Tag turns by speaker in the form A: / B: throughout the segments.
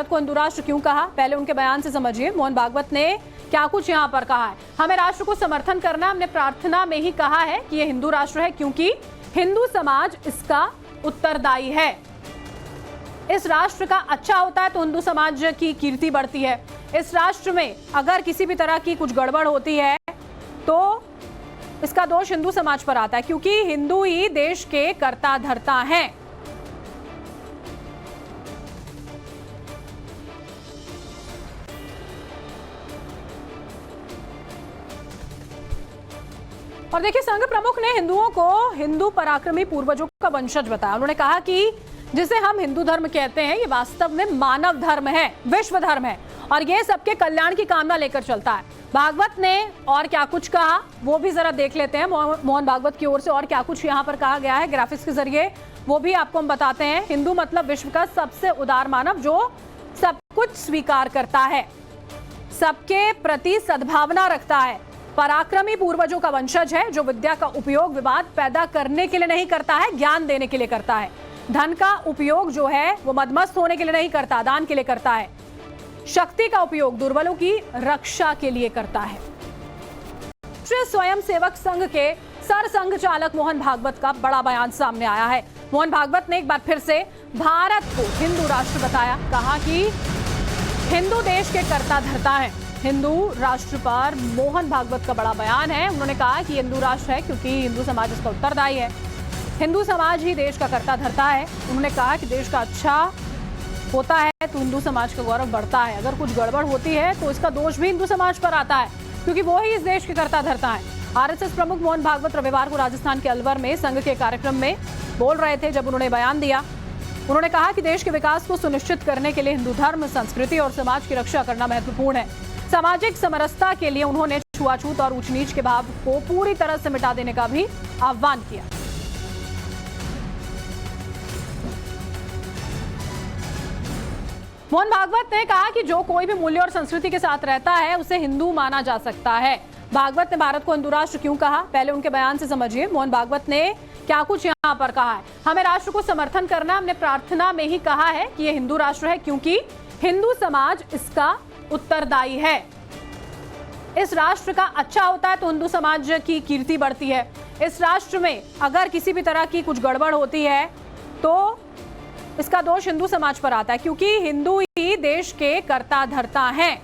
A: को हिंदू राष्ट्र क्यों कहा, पहले उनके बयान से समझिए। मोहन भागवत ने क्या कुछ यहाँ पर कहा है। हमें राष्ट्र को समर्थन करना, हमने प्रार्थना में ही कहा है कि ये हिंदू राष्ट्र है क्योंकि हिंदू समाज इसका उत्तरदायी है। इस राष्ट्र का अच्छा होता है तो हिंदू समाज की कीर्ति बढ़ती है। इस राष्ट्र में अगर किसी भी तरह की कुछ गड़बड़ होती है तो इसका दोष हिंदू समाज पर आता है क्योंकि हिंदू ही देश के कर्ता धर्ता हैं। और देखिए, संघ प्रमुख ने हिंदुओं को हिंदू पराक्रमी पूर्वजों का वंशज बताया। उन्होंने कहा कि जिसे हम हिंदू धर्म कहते हैं ये वास्तव में मानव धर्म है, विश्व धर्म है और ये सबके कल्याण की कामना लेकर चलता है। भागवत ने और क्या कुछ कहा वो भी जरा देख लेते हैं। मोहन भागवत की ओर से और क्या कुछ यहाँ पर कहा गया है ग्राफिक्स के जरिए, वो भी आपको हम बताते हैं। हिंदू मतलब विश्व का सबसे उदार मानव जो सब कुछ स्वीकार करता है, सबके प्रति सद्भावना रखता है, पराक्रमी पूर्वजों का वंशज है, जो विद्या का उपयोग विवाद पैदा करने के लिए नहीं करता है, ज्ञान देने के लिए करता है। धन का उपयोग जो है वो मदमस्त होने के लिए नहीं करता, दान के लिए करता है। शक्ति का उपयोग दुर्बलों की रक्षा के लिए करता है। राष्ट्रीय स्वयं सेवक संघ के सरसंघ चालक मोहन भागवत का बड़ा बयान सामने आया है। मोहन भागवत ने एक बार फिर से भारत को हिंदू राष्ट्र बताया। कहा कि हिंदू देश के कर्ता धर्ता है। हिंदू राष्ट्र पर मोहन भागवत का बड़ा बयान है। उन्होंने कहा कि हिंदू राष्ट्र है क्योंकि हिंदू समाज इसका उत्तरदायी है। हिंदू समाज ही देश का कर्ता धर्ता है। उन्होंने कहा कि देश का अच्छा होता है तो हिंदू समाज का गौरव बढ़ता है। अगर कुछ गड़बड़ होती है तो इसका दोष भी हिंदू समाज पर आता है क्योंकि वो ही इस देश के कर्ता धर्ता है। आरएसएस प्रमुख मोहन भागवत रविवार को राजस्थान के अलवर में संघ के कार्यक्रम में बोल रहे थे जब उन्होंने बयान दिया। उन्होंने कहा कि देश के विकास को सुनिश्चित करने के लिए हिंदू धर्म, संस्कृति और समाज की रक्षा करना महत्वपूर्ण है। सामाजिक समरसता के लिए उन्होंने छुआछूत और ऊंच नीच के भाव को पूरी तरह से मिटा देने का भी आह्वान किया। मोहन भागवत ने कहा कि जो कोई भी मूल्य और संस्कृति के साथ रहता है उसे हिंदू माना जा सकता है। भागवत ने भारत को हिंदू राष्ट्र क्यों कहा, पहले उनके बयान से समझिए। मोहन भागवत ने क्या कुछ यहाँ पर कहा है। हमें राष्ट्र को समर्थन करना, हमने प्रार्थना में ही कहा है कि ये हिंदू राष्ट्र है क्योंकि हिंदू समाज इसका उत्तरदायी है। इस राष्ट्र का अच्छा होता है तो हिंदू समाज की कीर्ति बढ़ती है। इस राष्ट्र में अगर किसी भी तरह की कुछ गड़बड़ होती है तो इसका दोष हिंदू समाज पर आता है क्योंकि हिंदू ही देश के कर्ता धर्ता हैं।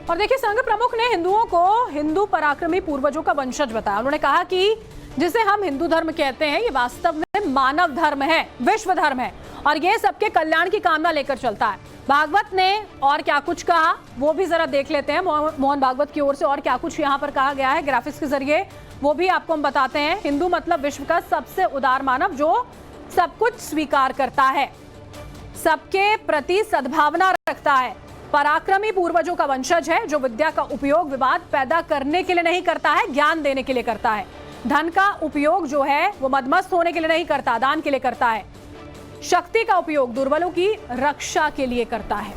A: और देखिए, संघ प्रमुख ने हिंदुओं को हिंदू पराक्रमी पूर्वजों का वंशज बताया। उन्होंने कहा कि जिसे हम हिंदू धर्म कहते हैं ये वास्तव में मानव धर्म है, विश्व धर्म है और ये सबके कल्याण की कामना लेकर चलता है। भागवत ने और क्या कुछ कहा वो भी जरा देख लेते हैं। मोहन भागवत की ओर से और क्या कुछ यहाँ पर कहा गया है ग्राफिक्स के जरिए, वो भी आपको हम बताते हैं। हिंदू मतलब विश्व का सबसे उदार मानव जो सब कुछ स्वीकार करता है, सबके प्रति सद्भावना रखता है, पराक्रमी पूर्वजों का वंशज है, जो विद्या का उपयोग विवाद पैदा करने के लिए नहीं करता है, ज्ञान देने के लिए करता है। धन का उपयोग जो है वो मदमस्त होने के लिए नहीं करता, दान के लिए करता है। शक्ति का उपयोग दुर्बलों की रक्षा के लिए करता है।